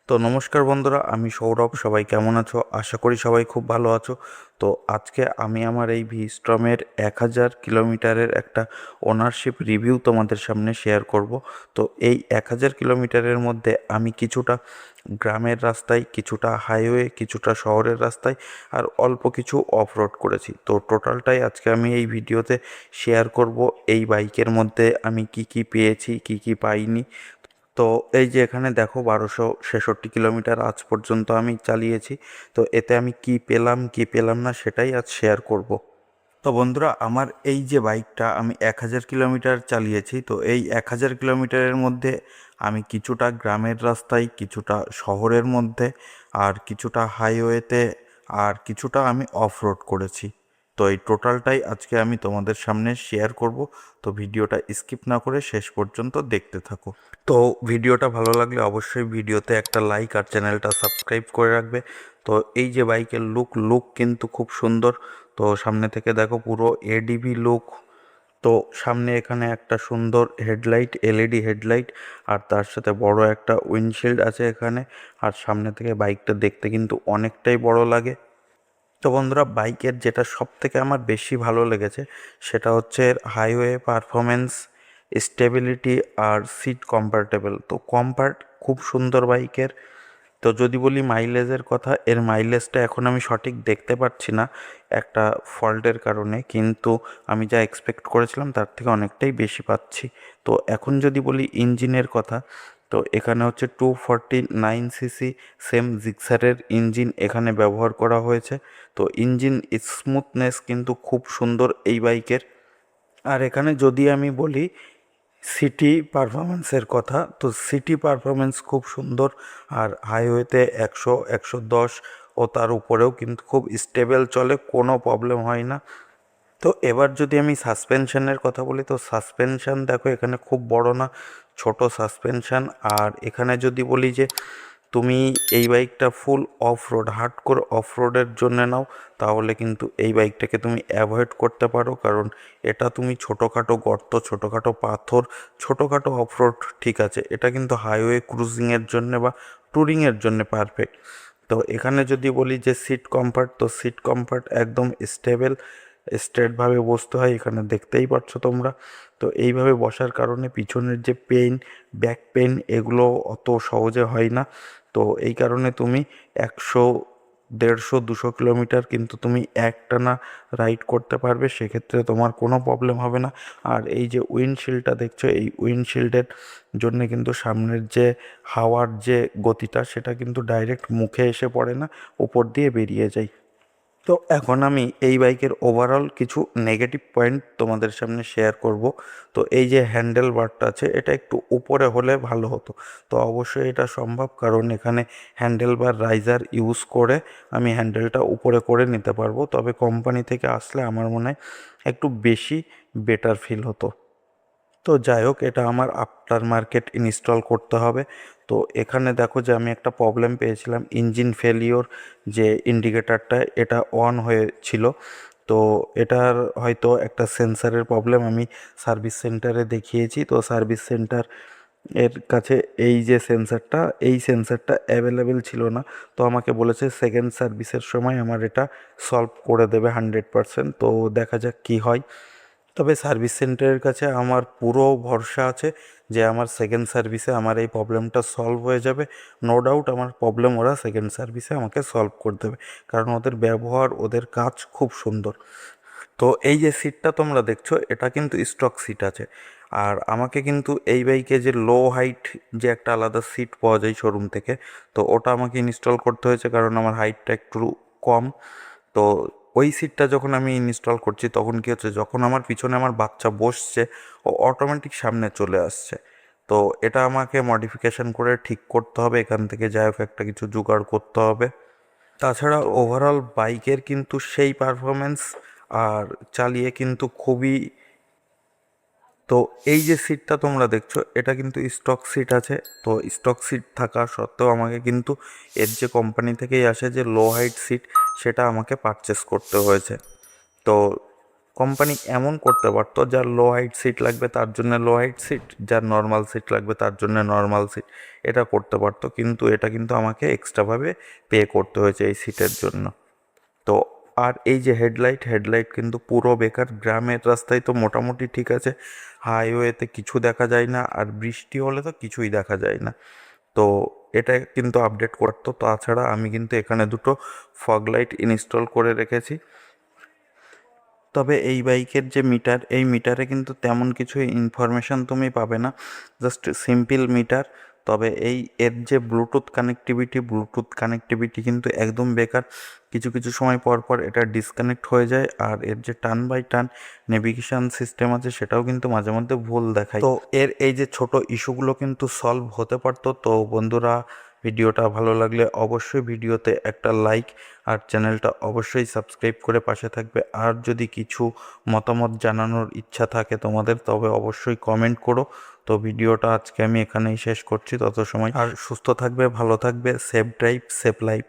তো নমস্কার বন্ধুরা, আমি সৌরভ। সবাই কেমন আছো? আশা করি সবাই খুব ভালো আছো। তো আজকে আমি আমার এই ভি-স্ট্রমের 1000 কিলোমিটারের একটা ওনারশিপ রিভিউ তোমাদের সামনে শেয়ার করব। তো এই 1000 কিলোমিটারের মধ্যে আমি কিছুটা গ্রামের রাস্তায়, কিছুটা হাইওয়ে, কিছুটা শহরের রাস্তায় আর অল্প কিছু অফ রোড করেছি। তো টোটালটাই আজকে আমি এই ভিডিওতে শেয়ার করব। এই বাইকের মধ্যে আমি কি কি পেয়েছি, কি কি পাইনি। তো এই যে এখানে দেখো, 1266 কিলোমিটার আজ পর্যন্ত আমি চালিয়েছি। তো এতে আমি কি পেলাম কি পেলাম না সেটাই আজ শেয়ার করব। তো বন্ধুরা, আমার এই যে বাইকটা আমি 1000 কিলোমিটার চালিয়েছি। তো এই 1000 কিলোমিটারের মধ্যে আমি কিছুটা গ্রামের রাস্তায়, কিছুটা শহরের মধ্যে, আর কিছুটা হাইওয়েতে, আর কিছুটা আমি অফ রোড করেছি। তো এই টোটালটাই আজকে আমি তোমাদের সামনে শেয়ার করব। তো ভিডিওটা স্কিপ না করে শেষ পর্যন্ত দেখতে থাকো। তো ভিডিওটা ভালো লাগলে অবশ্যই ভিডিওতে একটা লাইক আর চ্যানেলটা সাবস্ক্রাইব করে রাখবে। তো এই যে বাইকের লুক কিন্তু খুব সুন্দর। তো সামনে থেকে দেখো, পুরো এডিবি লুক। তো সামনে এখানে একটা সুন্দর হেডলাইট, এলইডি হেডলাইট, আর তার সাথে বড় একটা উইন্ডশিল্ড আছে এখানে। আর সামনে থেকে বাইকটা দেখতে কিন্তু অনেকটাই বড় লাগে। তো বন্ধুরা, বাইকের যেটা সব থেকে আমার বেশি ভালো লেগেছে সেটা হচ্ছে এর হাইওয়ে পারফরমেন্স, স্টেবিলিটি আর সিট কম্ফর্টেবল। তো কম্ফর্ট খুব সুন্দর বাইকের। তো যদি বলি মাইলেজের কথা, এর মাইলেজটা এখন আমি সঠিক দেখতে পাচ্ছি না একটা ফল্টের কারণে, কিন্তু আমি যা এক্সপেক্ট করেছিলাম তার থেকে অনেকটাই বেশি পাচ্ছি। তো এখন যদি বলি ইঞ্জিনের কথা, তো এখানে হচ্ছে 249 সিসি সেম জিক্সারের ইঞ্জিন এখানে ব্যবহার করা হয়েছে। তো ইঞ্জিন স্মুথনেস কিন্তু খুব সুন্দর এই বাইকের। আর এখানে যদি আমি বলি সিটি পারফরমেন্সের কথা, তো সিটি পারফরমেন্স খুব সুন্দর। আর হাইওয়েতে 100, 110 ও তার উপরেও কিন্তু খুব স্টেবল চলে, কোনো প্রবলেম হয় না। তো এবার যদি আমি সাসপেনশনের কথা বলি, তো সাসপেনশন দেখো এখানে খুব বড় না, ছোট সাসপেনশন। আর এখানে যদি বলি যে তুমি এই বাইকটা full of road, hardcore of রোডের জন্য নাও, তাহলে কিন্তু এই বাইকটাকে তুমি অ্যাভয়েড করতে পারো। কারণ এটা তুমি ছোটোখাটো গর্ত, ছোটোখাটো পাথর, ছোটোখাটো অফ রোড ঠিক আছে, এটা কিন্তু হাইওয়ে ক্রুজিংয়ের জন্যে বা ট্যুরিংয়ের জন্যে পারফেক্ট। তো এখানে যদি বলি যে সিট কমফর্ট, তো সিট কমফর্ট একদম স্টেবল, স্ট্রেটভাবে বসতে হয়, এখানে দেখতেই পাচ্ছ তোমরা। তো এইভাবে বসার কারণে পিছনের যে পেইন, ব্যাক পেইন, এগুলো অত সহজে হয় না। তো এই কারণে তুমি 100, 150, 200 কিলোমিটার কিন্তু তুমি একটানা রাইড করতে পারবে, সেক্ষেত্রে তোমার কোনো প্রবলেম হবে না। আর এই যে উইন্ডশিল্ডটা দেখছো, এই উইন্ডশিল্ডের জন্য কিন্তু সামনের যে হাওয়ার যে গতিটা, সেটা কিন্তু ডাইরেক্ট মুখে এসে পড়ে না, উপর দিয়ে বেরিয়ে যায়। তো এখন আমি এই বাইকের ওভারঅল কিছু নেগেটিভ পয়েন্ট তোমাদের সামনে শেয়ার করব। তো এই যে হ্যান্ডেল বারটা আছে, এটা একটু উপরে হলে ভালো হতো। তো অবশ্যই এটা সম্ভব, কারণ এখানে হ্যান্ডেল বার রাইজার ইউজ করে আমি হ্যান্ডেলটা উপরে করে নিতে পারবো। তবে কোম্পানি থেকে আসলে আমার মনে হয় একটু বেশি বেটার ফিল হতো। তো যাই হোক, এটা আমার আফটার মার্কেট ইনস্টল করতে হবে। তো এখানে দেখো যে আমি একটা প্রবলেম পেয়েছিলাম, ইঞ্জিন ফেলিওর, যে ইন্ডিকেটারটা এটা অন হয়েছিল। তো এটার হয়তো একটা সেন্সারের প্রবলেম, আমি সার্ভিস সেন্টারে দেখিয়েছি। তো সার্ভিস সেন্টার এর কাছে এই যে সেন্সারটা, এই সেন্সারটা অ্যাভেলেবেল ছিল না। তো আমাকে বলেছে সেকেন্ড সার্ভিসের সময় আমার এটা সলভ করে দেবে 100%। তো দেখা যাক কী হয়। তবে সার্ভিস সেন্টারের কাছে আমার পুরো ভরসা আছে যে আমার সেকেন্ড সার্ভিসে আমার এই প্রবলেমটা সলভ হয়ে যাবে। নো ডাউট আমার প্রবলেম ওরা সেকেন্ড সার্ভিসে আমাকে সলভ করে দেবে, কারণ ওদের ব্যবহার, ওদের কাজ খুব সুন্দর। তো এই যে সিটটা তোমরা দেখছো, এটা কিন্তু স্টক সিট আছে। আর আমাকে কিন্তু এই বাইকে যে লো হাইট যে একটা আলাদা সিট পাওয়া যায় শোরুম থেকে, তো ওটা আমাকে ইনস্টল করতে হয়েছে, কারণ আমার হাইটটা একটু কম। তো ওই সিটটা যখন আমি ইনস্টল করছি, তখন কী হচ্ছে, যখন আমার পিছনে আমার বাচ্চা বসছে, ও অটোমেটিক সামনে চলে আসছে। তো এটা আমাকে মডিফিকেশান করে ঠিক করতে হবে, এখান থেকে যাই হোক একটা কিছু জোগাড় করতে হবে। তাছাড়া ওভারঅল বাইকের কিন্তু সেই পারফরমেন্স, আর চালিয়ে কিন্তু খুবই। তো এই যে সিটটা তোমরা দেখছো, এটা কিন্তু স্টক সিট আছে। তো স্টক সিট থাকা সত্ত্বেও আমাকে কিন্তু এর যে কোম্পানি থেকেই আসে যে লো হাইট সিট, সেটা আমাকে পারচেস করতে হয়েছে। তো কোম্পানি এমন করতে পারতো যার লো হাইট সিট লাগবে তার জন্য লো হাইট সিট, যার নর্মাল সিট লাগবে তার জন্য নর্মাল সিট, এটা করতে পারতো, কিন্তু এটা কিন্তু আমাকে এক্সট্রাভাবে পে করতে হয়েছে এই সিটের জন্য। তো আর এই যে হেডলাইট কিন্তু পুরো বেকার। গ্রামের রাস্তায় তো মোটামুটি ঠিক আছে, হাইওয়েতে কিছু দেখা যায় না, আর বৃষ্টি হলে তো কিছুই দেখা যায় না। তো এটা কিন্তু আপডেট করতো। তাছাড়া আমি কিন্তু এখানে দুটো ফগ লাইট ইনস্টল করে রেখেছি। তবে এই বাইকের যে মিটার, এই মিটারে কিন্তু তেমন কিছু ইনফরমেশান তুমি পাবে না, জাস্ট সিম্পল মিটার। তবে এর যে ব্লুটুথ কানেক্টিভিটি কিন্তু একদম বেকার। কিছু কিছু সময় পর পর এটা ডিসকানেক্ট হয়ে যায়, আর এর যে turn by turn navigation system আছে সেটাও কিন্তু মাঝে মধ্যে ভুল দেখায়। তো এর এই যে ছোট ইস্যুগুলো কিন্তু সলভ হতে পারতো। তো বন্ধুরা, ভিডিওটা ভালো লাগলে অবশ্যই ভিডিওতে একটা লাইক, আর চ্যানেলটা অবশ্যই সাবস্ক্রাইব করে পাশে থাকবে। আর যদি কিছু মতামত জানানোর ইচ্ছা থাকে তোমাদের, তবে অবশ্যই কমেন্ট করো। তো ভিডিওটা আজকে আমি এখানেই শেষ করছি। তত সময় আর সুস্থ থাকবে, ভালো থাকবে, সেফ ড্রাইভ সেফ লাইফ।